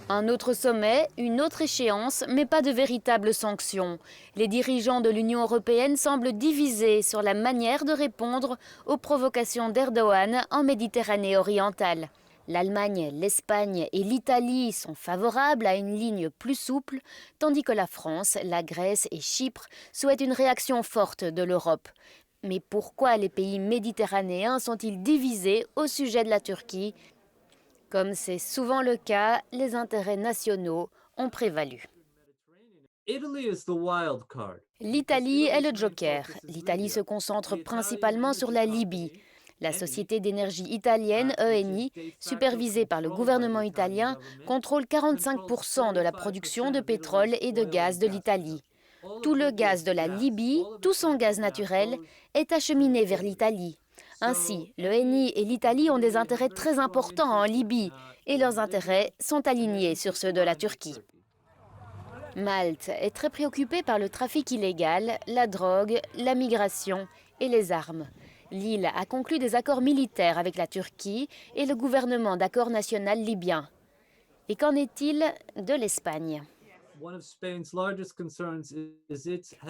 Un autre sommet, une autre échéance, mais pas de véritables sanctions. Les dirigeants de l'Union européenne semblent divisés sur la manière de répondre aux provocations d'Erdogan en Méditerranée orientale. L'Allemagne, l'Espagne et l'Italie sont favorables à une ligne plus souple, tandis que la France, la Grèce et Chypre souhaitent une réaction forte de l'Europe. Mais pourquoi les pays méditerranéens sont-ils divisés au sujet de la Turquie ? Comme c'est souvent le cas, les intérêts nationaux ont prévalu. L'Italie est le joker. L'Italie se concentre principalement sur la Libye. La société d'énergie italienne, Eni, supervisée par le gouvernement italien, contrôle 45% de la production de pétrole et de gaz de l'Italie. Tout le gaz de la Libye, tout son gaz naturel, est acheminé vers l'Italie. Ainsi, le Eni et l'Italie ont des intérêts très importants en Libye et leurs intérêts sont alignés sur ceux de la Turquie. Malte est très préoccupée par le trafic illégal, la drogue, la migration et les armes. L'île a conclu des accords militaires avec la Turquie et le gouvernement d'accord national libyen. Et qu'en est-il de l'Espagne ?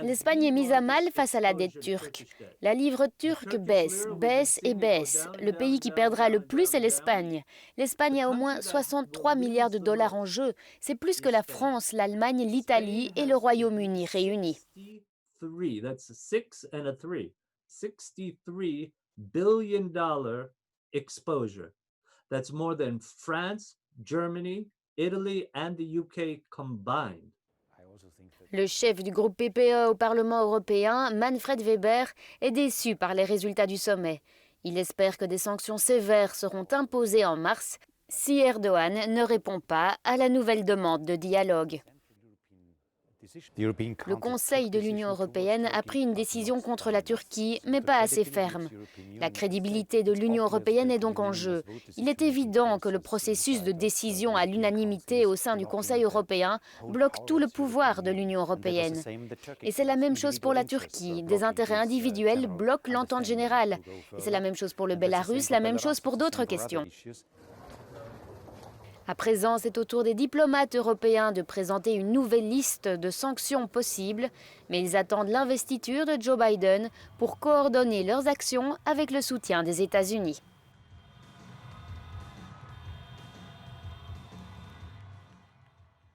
L'Espagne est mise à mal face à la dette turque. La livre turque baisse, baisse et baisse. Le pays qui perdra le plus est l'Espagne. L'Espagne a au moins 63 milliards de dollars en jeu. C'est plus que la France, l'Allemagne, l'Italie et le Royaume-Uni réunis. 63 billion dollar exposure. That's more than France, Germany, Italy and the UK combined. Le chef du groupe PPE au Parlement européen, Manfred Weber, est déçu par les résultats du sommet. Il espère que des sanctions sévères seront imposées en mars si Erdogan ne répond pas à la nouvelle demande de dialogue. Le Conseil de l'Union européenne a pris une décision contre la Turquie, mais pas assez ferme. La crédibilité de l'Union européenne est donc en jeu. Il est évident que le processus de décision à l'unanimité au sein du Conseil européen bloque tout le pouvoir de l'Union européenne. Et c'est la même chose pour la Turquie. Des intérêts individuels bloquent l'entente générale. Et c'est la même chose pour le Bélarus, la même chose pour d'autres questions. À présent, c'est au tour des diplomates européens de présenter une nouvelle liste de sanctions possibles, mais ils attendent l'investiture de Joe Biden pour coordonner leurs actions avec le soutien des États-Unis.